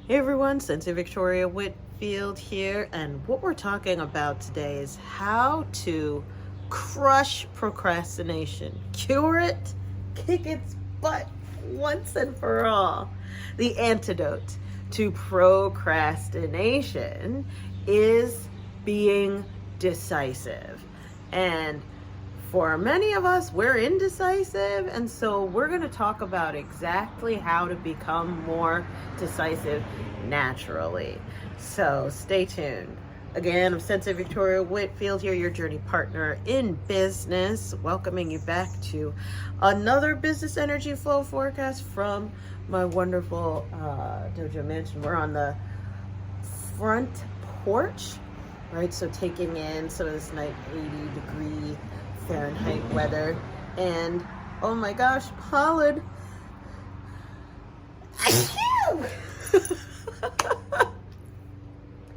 Hey everyone, Sensei Victoria Whitfield here, and what we're talking about today is how to crush procrastination, cure it, kick its butt once and for all. The antidote to procrastination is being decisive. And for many of us, we're indecisive, and so we're going to talk about exactly how to become more decisive naturally. So stay tuned. Again, I'm Sensei Victoria Whitfield here, your journey partner in business, welcoming you back to another business energy flow forecast from my wonderful dojo mansion. We're on the front porch, right? So taking in some of this night 80-degree Fahrenheit weather, and oh my gosh, pollen.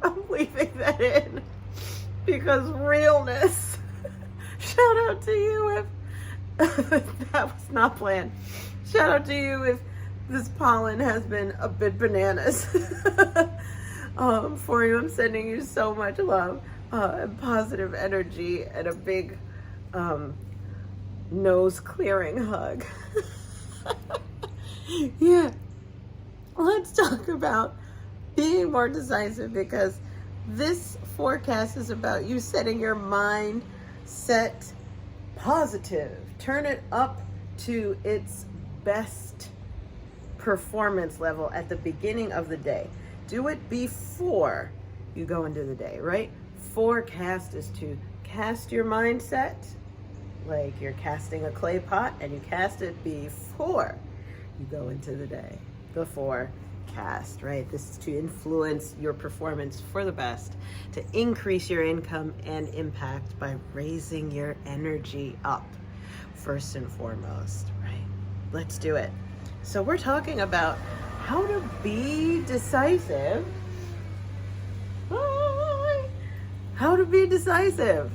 I'm leaving that in because realness. Shout out to you if that was not planned. Shout out to you if this pollen has been a bit bananas. For you, I'm sending you so much love and positive energy and a big nose clearing hug. Yeah, let's talk about being more decisive, because this forecast is about you setting your mind set positive. Turn it up to its best performance level at the beginning of the day. Do it before you go into the day, right? Forecast is to cast your mindset like you're casting a clay pot, and you cast it before you go into the day. Before cast, right? This is to influence your performance for the best, to increase your income and impact by raising your energy up first and foremost, right? Let's do it. So we're talking about how to be decisive. How to be decisive,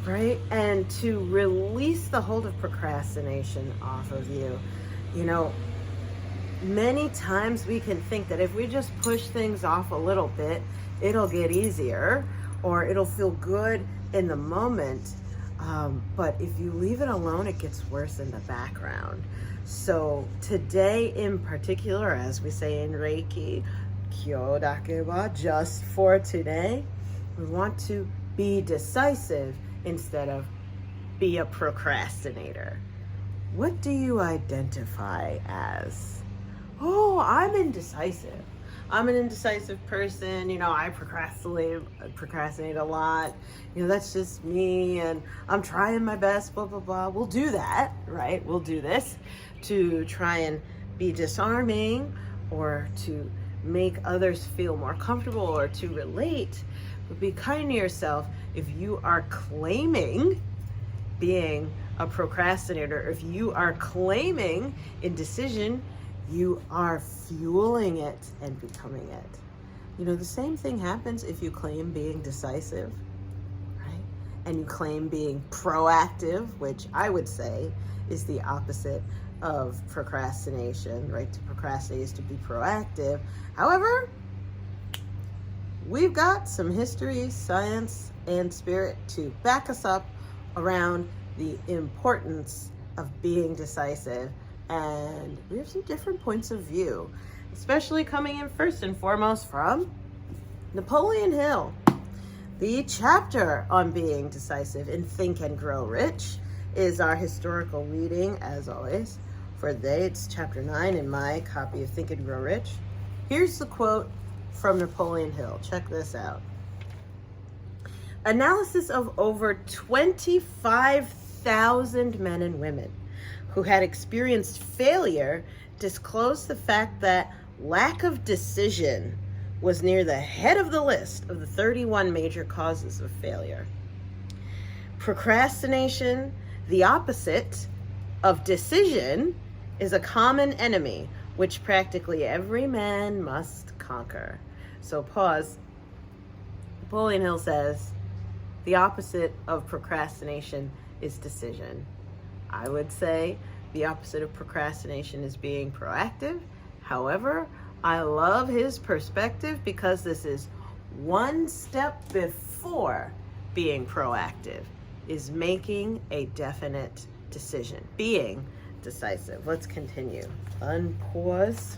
right? And to release the hold of procrastination off of you. You know, many times we can think that if we just push things off a little bit, it'll get easier or it'll feel good in the moment. But if you leave it alone, it gets worse in the background. So today in particular, as we say in Reiki, Kyo Dake wa, just for today, we want to be decisive instead of be a procrastinator. What do you identify as? Oh, I'm indecisive. I'm an indecisive person. You know, I procrastinate a lot. You know, that's just me, and I'm trying my best, blah, blah, blah. We'll do that, right? We'll do this to try and be disarming or to make others feel more comfortable or to relate. But be kind to yourself. If you are claiming being a procrastinator, if you are claiming indecision, you are fueling it and becoming it. You know, the same thing happens if you claim being decisive, right? And you claim being proactive, which I would say is the opposite of procrastination, right? To procrastinate is to be proactive. However, we've got some history, science, and spirit to back us up around the importance of being decisive. And we have some different points of view, especially coming in first and foremost from Napoleon Hill. The chapter on being decisive in Think and Grow Rich is our historical reading, as always. For today, it's chapter 9 in my copy of Think and Grow Rich. Here's the quote from Napoleon Hill. Check this out. Analysis of over 25,000 men and women who had experienced failure disclosed the fact that lack of decision was near the head of the list of the 31 major causes of failure. Procrastination, the opposite of decision, is a common enemy which practically every man must conquer. So pause. Napoleon Hill says, the opposite of procrastination is decision. I would say the opposite of procrastination is being proactive. However, I love his perspective because this is one step before being proactive, is making a definite decision, being decisive. Let's continue. Unpause.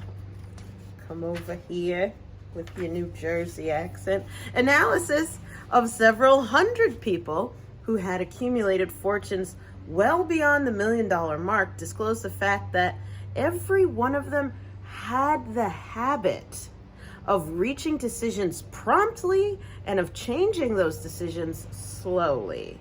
Come over here with your New Jersey accent. Analysis of several hundred people who had accumulated fortunes well beyond the $1 million mark disclosed the fact that every one of them had the habit of reaching decisions promptly and of changing those decisions slowly,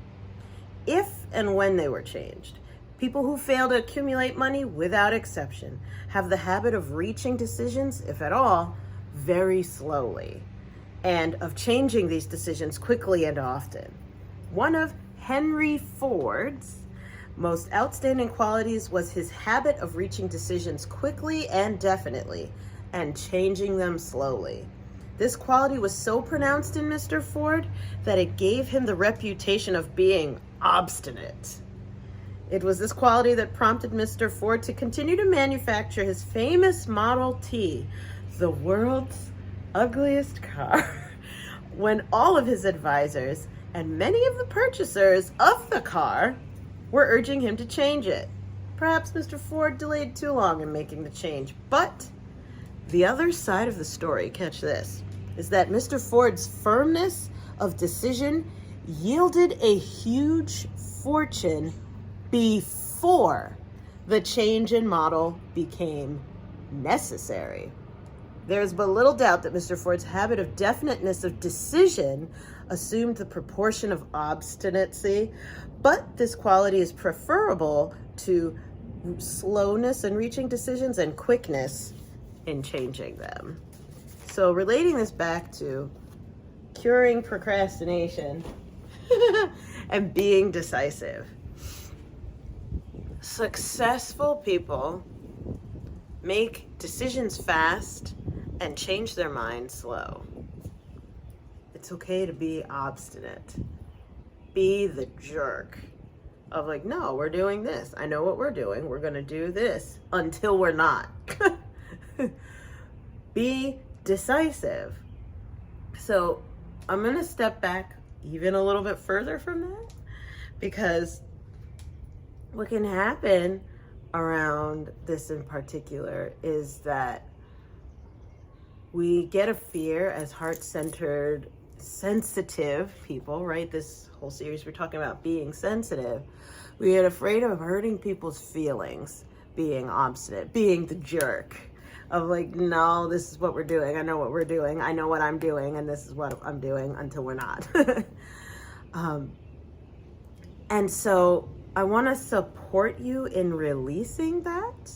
if and when they were changed. People who fail to accumulate money, without exception, have the habit of reaching decisions, if at all, very slowly, and of changing these decisions quickly and often. One of Henry Ford's most outstanding qualities was his habit of reaching decisions quickly and definitely, and changing them slowly. This quality was so pronounced in Mr. Ford that it gave him the reputation of being obstinate. It was this quality that prompted Mr. Ford to continue to manufacture his famous Model T, the world's ugliest car, when all of his advisors and many of the purchasers of the car were urging him to change it. Perhaps Mr. Ford delayed too long in making the change, but the other side of the story, catch this, is that Mr. Ford's firmness of decision yielded a huge fortune before the change in model became necessary. There's but little doubt that Mr. Ford's habit of definiteness of decision assumed the proportion of obstinacy, but this quality is preferable to slowness in reaching decisions and quickness in changing them. So relating this back to curing procrastination and being decisive. Successful people make decisions fast and change their mind slow. It's okay to be obstinate. Be the jerk of like, no, we're doing this. I know what we're doing. We're going to do this until we're not. Be decisive. So I'm going to step back even a little bit further from that, because what can happen around this in particular is that we get a fear as heart-centered, sensitive people, right? This whole series we're talking about being sensitive. We get afraid of hurting people's feelings, being obstinate, being the jerk of like, no, this is what we're doing. I know what we're doing. I know what I'm doing, and this is what I'm doing until we're not. And so I want to support you in releasing that,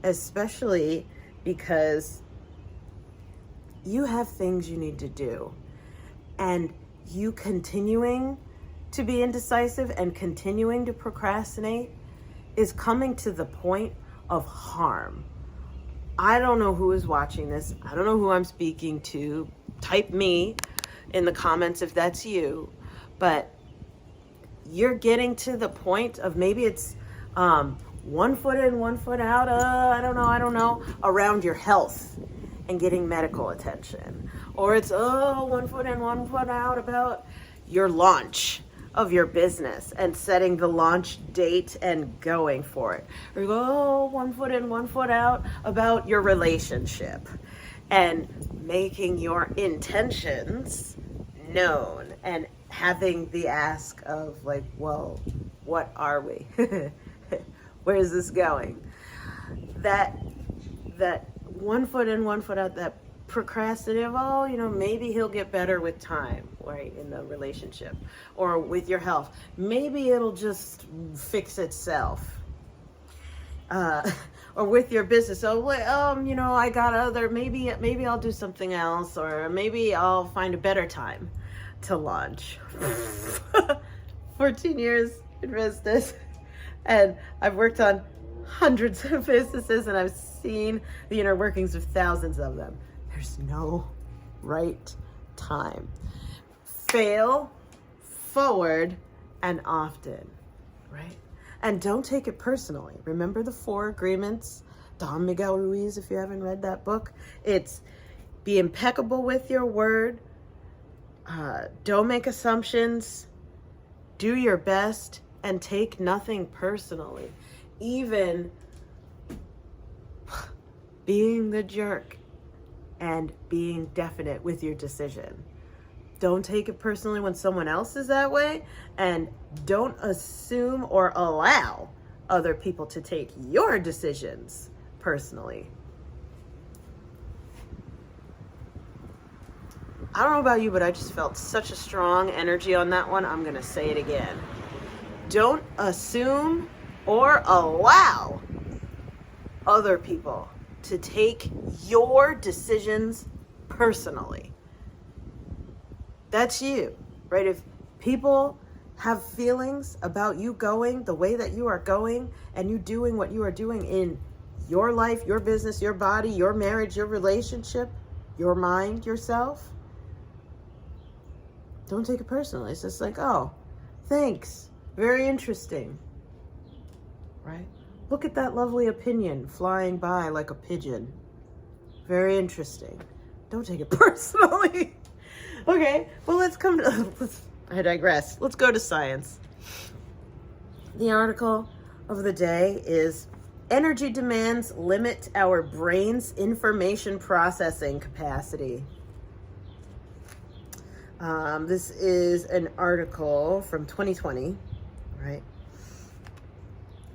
especially because you have things you need to do. And you continuing to be indecisive and continuing to procrastinate is coming to the point of harm. I don't know who is watching this. I don't know who I'm speaking to. Type me in the comments if that's you. But you're getting to the point of maybe it's 1 foot in, 1 foot out, I don't know, around your health and getting medical attention. Or it's 1 foot in, 1 foot out about your launch of your business and setting the launch date and going for it. Or you go 1 foot in, 1 foot out about your relationship and making your intentions known and having the ask of like, well, what are we? Where is this going? That 1 foot in, 1 foot out, that procrastinative, maybe he'll get better with time, right, in the relationship or with your health. Maybe it'll just fix itself. Or with your business. I got other, maybe I'll do something else, or maybe I'll find a better time to launch. 14 years in business, and I've worked on hundreds of businesses, and I've seen the inner workings of thousands of them. There's no right time. Fail forward and often, right? And don't take it personally. Remember the 4 agreements Don Miguel Ruiz, if you haven't read that book. It's be impeccable with your word. Don't make assumptions. Do your best and take nothing personally. Even being the jerk and being definite with your decision. Don't take it personally when someone else is that way, and don't assume or allow other people to take your decisions personally. I don't know about you, but I just felt such a strong energy on that one. I'm going to say it again. Don't assume or allow other people to take your decisions personally. That's you, right? If people have feelings about you going the way that you are going and you doing what you are doing in your life, your business, your body, your marriage, your relationship, your mind, yourself, don't take it personally. It's just like, oh, thanks. Very interesting, right? Look at that lovely opinion flying by like a pigeon. Very interesting. Don't take it personally. Okay, well, I digress. Let's go to science. The article of the day is Energy Demands Limit Our Brain's Information Processing Capacity. This is an article from 2020, right?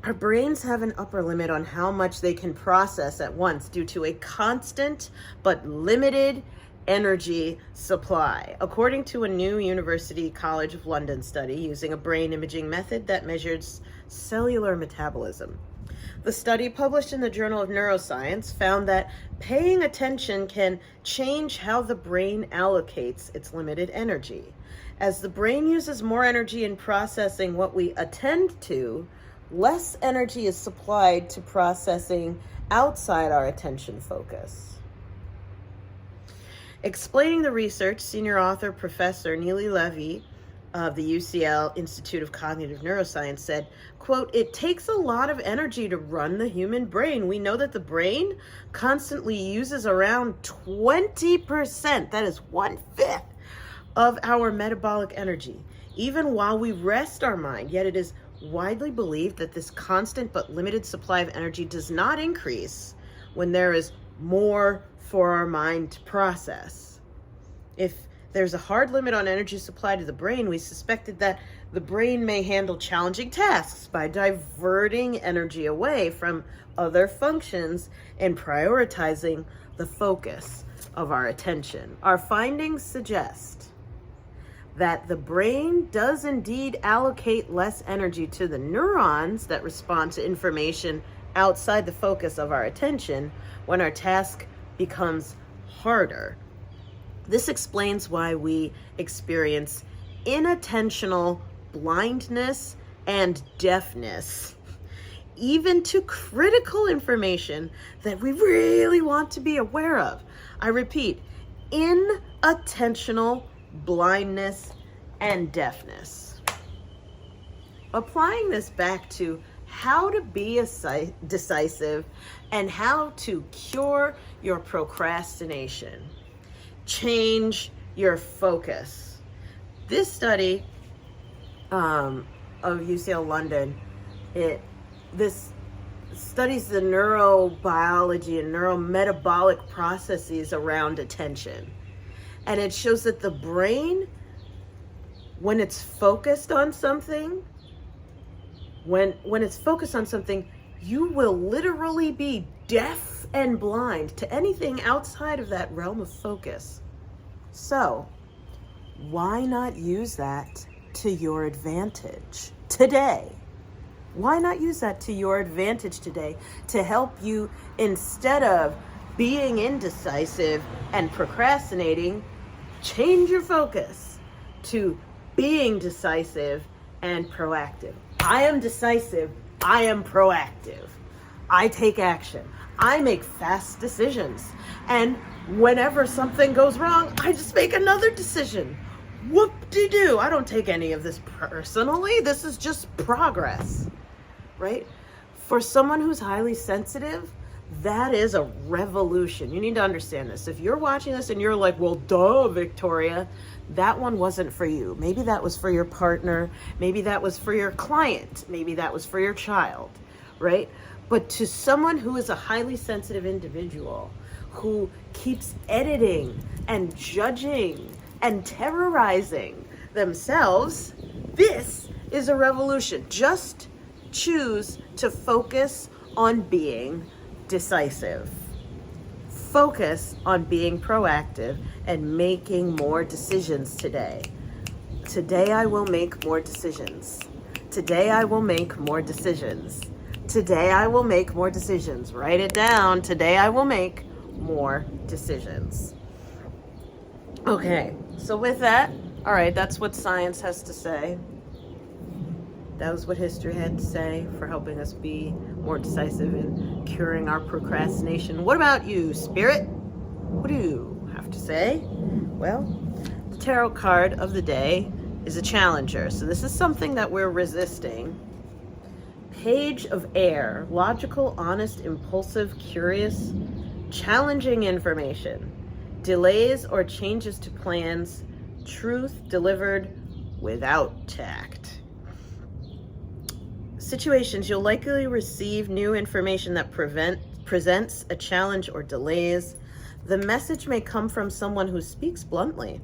Our brains have an upper limit on how much they can process at once due to a constant but limited energy supply, according to a new University College of London study using a brain imaging method that measures cellular metabolism. The study, published in the Journal of Neuroscience, found that paying attention can change how the brain allocates its limited energy. As the brain uses more energy in processing what we attend to, less energy is supplied to processing outside our attention focus. Explaining the research, senior author Professor Neely Levy of the UCL Institute of Cognitive Neuroscience said, quote, "It takes a lot of energy to run the human brain. We know that the brain constantly uses around 20%, that is 1/5, of our metabolic energy, even while we rest our mind. Yet it is widely believed that this constant but limited supply of energy does not increase when there is more for our mind to process. If there's a hard limit on energy supply to the brain, we suspected that the brain may handle challenging tasks by diverting energy away from other functions and prioritizing the focus of our attention. Our findings suggest that the brain does indeed allocate less energy to the neurons that respond to information outside the focus of our attention when our task becomes harder. This explains why we experience inattentional blindness and deafness, even to critical information that we really want to be aware of. I repeat, inattentional blindness and deafness. Applying this back to how to be decisive and how to cure your procrastination. Change your focus. This study of UCL London, this studies the neurobiology and neurometabolic processes around attention. And it shows that the brain, when it's focused on something, when it's focused on something, you will literally be deaf and blind to anything outside of that realm of focus. So, why not use that to your advantage today? Why not use that to your advantage today to help you, instead of being indecisive and procrastinating, change your focus to being decisive and proactive. I am decisive. I am proactive. I take action. I make fast decisions. And whenever something goes wrong, I just make another decision. Whoop-de-doo. I don't take any of this personally. This is just progress, right? For someone who's highly sensitive, That is a revolution. You need to understand this. If you're watching this and you're like, well, duh, Victoria, that one wasn't for you. Maybe that was for your partner. Maybe that was for your client. Maybe that was for your child, right? But to someone who is a highly sensitive individual, who keeps editing and judging and terrorizing themselves, this is a revolution. Just choose to focus on being decisive. Focus on being proactive and making more decisions today. Today I will make more decisions. Today I will make more decisions. Today I will make more decisions. Write it down. Today I will make more decisions. Okay, so with that, all right, that's what science has to say. That was what history had to say for helping us be more decisive in curing our procrastination. What about you, Spirit? What do you have to say? Well, the tarot card of the day is a challenger. So this is something that we're resisting. Page of Air, logical, honest, impulsive, curious, challenging information, delays or changes to plans, truth delivered without tact. Situations, you'll likely receive new information that presents a challenge or delays. The message may come from someone who speaks bluntly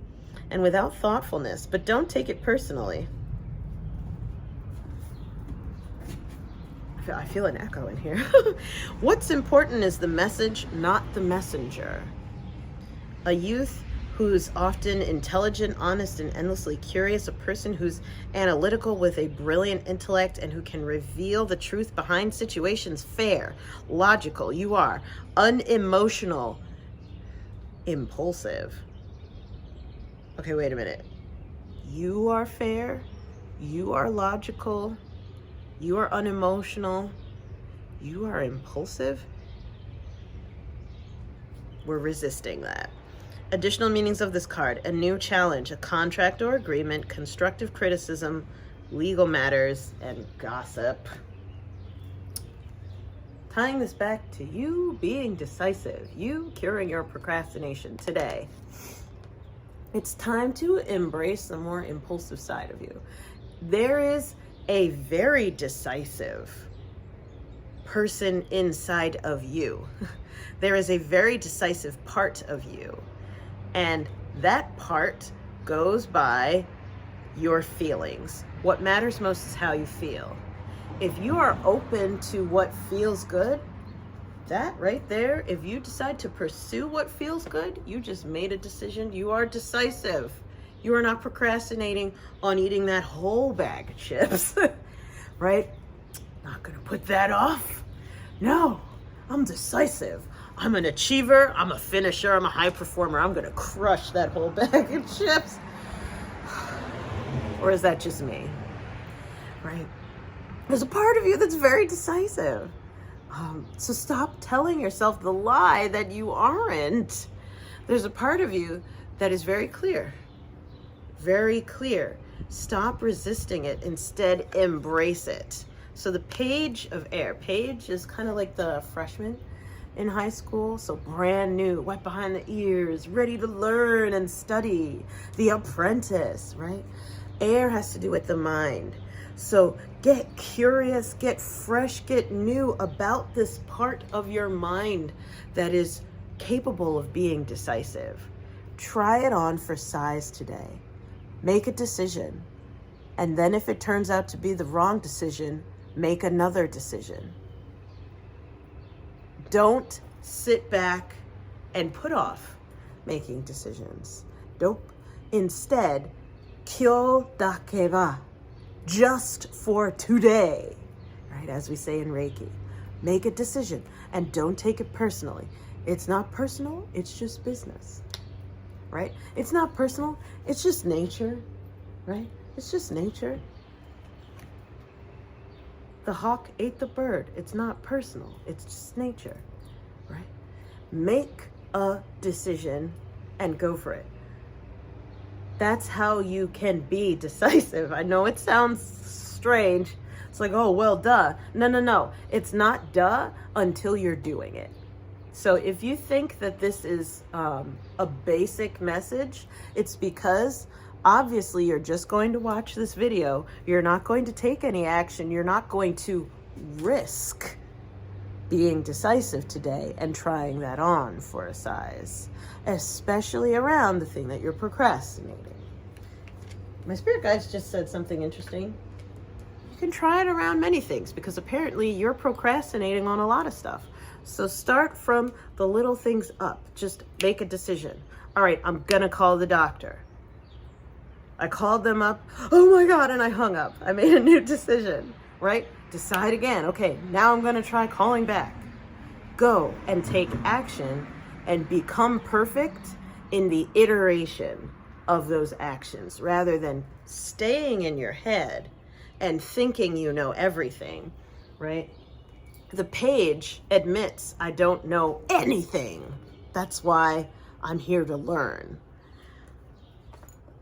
and without thoughtfulness, but don't take it personally. I feel an echo in here. What's important is the message, not the messenger. A youth who's often intelligent, honest, and endlessly curious, a person who's analytical with a brilliant intellect and who can reveal the truth behind situations, fair, logical. You are unemotional, impulsive. Okay, wait a minute. You are fair, you are logical, you are unemotional, you are impulsive. We're resisting that. Additional meanings of this card: a new challenge, a contract or agreement, constructive criticism, legal matters, and gossip. Tying this back to you being decisive, you curing your procrastination today. It's time to embrace the more impulsive side of you. There is a very decisive person inside of you. There is a very decisive part of you. And that part goes by your feelings. What matters most is how you feel. If you are open to what feels good, that right there, if you decide to pursue what feels good, you just made a decision. You are decisive. You are not procrastinating on eating that whole bag of chips, right? Not gonna put that off. No, I'm decisive. I'm an achiever, I'm a finisher, I'm a high performer. I'm gonna crush that whole bag of chips. Or is that just me? Right? There's a part of you that's very decisive. So stop telling yourself the lie that you aren't. There's a part of you that is very clear. Very clear. Stop resisting it. Instead, embrace it. So the Page of Air. Page is kind of like the freshman in high school, so brand new, wet behind the ears, ready to learn and study. The apprentice, right? Air has to do with the mind. So get curious, get fresh, get new about this part of your mind that is capable of being decisive. Try it on for size today. Make a decision. And then if it turns out to be the wrong decision, make another decision. Don't sit back and put off making decisions. Don't. Instead, kyo dake wa, just for today, right? As we say in Reiki, make a decision and don't take it personally. It's not personal, it's just business, right? It's not personal, it's just nature, right? It's just nature. The hawk ate the bird. It's not personal. It's just nature, right? Make a decision and go for it. That's how you can be decisive. I know it sounds strange, It's like, oh, well, duh. No. It's not duh until you're doing it. So if you think that this is a basic message, it's because obviously you're just going to watch this video. You're not going to take any action. You're not going to risk being decisive today and trying that on for a size, especially around the thing that you're procrastinating. My spirit guides just said something interesting. You can try it around many things because apparently you're procrastinating on a lot of stuff. So start from the little things up. Just make a decision. All right, I'm gonna call the doctor. I called them up. Oh my God, and I hung up. I made a new decision, right? Decide again. Okay, now I'm gonna try calling back. Go and take action and become perfect in the iteration of those actions rather than staying in your head and thinking you know everything, right? The page admits I don't know anything. That's why I'm here to learn.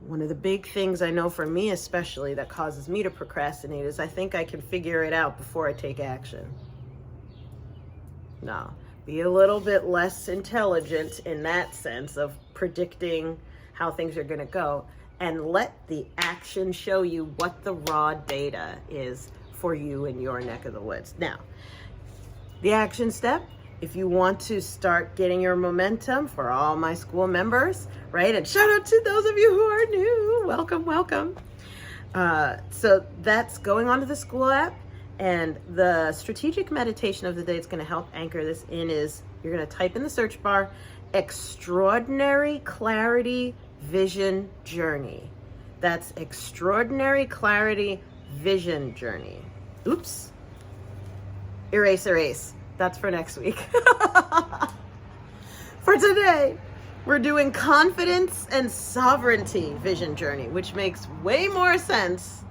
One of the big things I know for me especially that causes me to procrastinate is I think I can figure it out before I take action. No, be a little bit less intelligent in that sense of predicting how things are going to go and let the action show you what the raw data is for you in your neck of the woods. Now, the action step, if you want to start getting your momentum for all my school members, right? And shout out to those of you who are new. Welcome. So that's going onto the school app. And the strategic meditation of the day that's going to help anchor this in is you're going to type in the search bar, Extraordinary Clarity Vision Journey. That's Extraordinary Clarity Vision Journey. Oops. Erase. That's for next week. For today, we're doing Confidence and Sovereignty Vision Journey, which makes way more sense.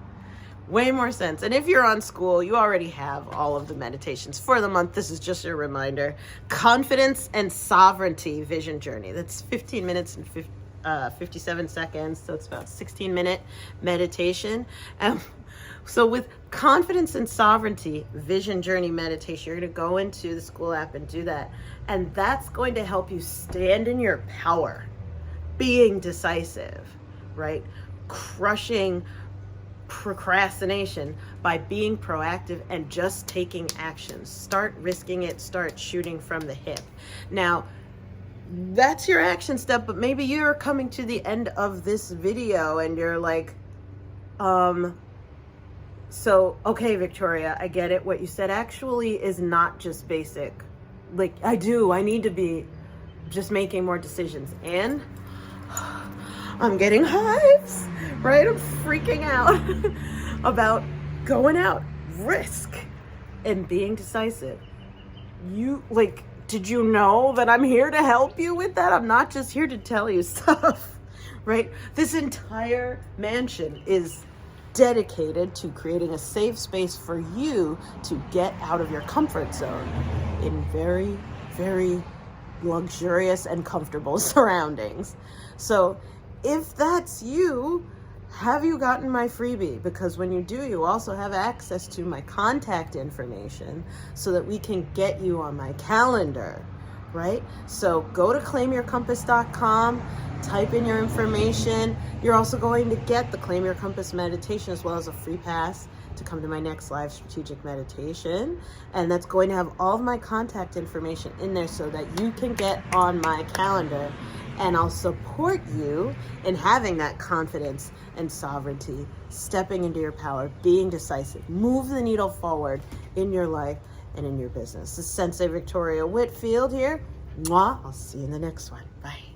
And if you're on school, you already have all of the meditations for the month. This is just a reminder. Confidence and Sovereignty Vision Journey. That's 15 minutes and 57 seconds. So it's about 16-minute meditation. So with Confidence and Sovereignty Vision Journey Meditation, you're going to go into the school app and do that. And that's going to help you stand in your power, being decisive, right? Crushing procrastination by being proactive and just taking action. Start risking it, start shooting from the hip. Now, that's your action step, but maybe you're coming to the end of this video and you're like, so, okay, Victoria, I get it. What you said actually is not just basic. Like, I need to be just making more decisions. And I'm getting hives, right? I'm freaking out about going out, risk, and being decisive. Did you know that I'm here to help you with that? I'm not just here to tell you stuff, right? This entire mansion is dedicated to creating a safe space for you to get out of your comfort zone in very, very luxurious and comfortable surroundings. So if that's you, have you gotten my freebie? Because when you do, you also have access to my contact information so that we can get you on my calendar, right? So go to claimyourcompass.com, type in your information. You're also going to get the Claim Your Compass meditation as well as a free pass to come to my next live strategic meditation. And that's going to have all of my contact information in there so that you can get on my calendar. And I'll support you in having that confidence and sovereignty, stepping into your power, being decisive, move the needle forward in your life and in your business. This is Sensei Victoria Whitfield here. Mwah. I'll see you in the next one. Bye.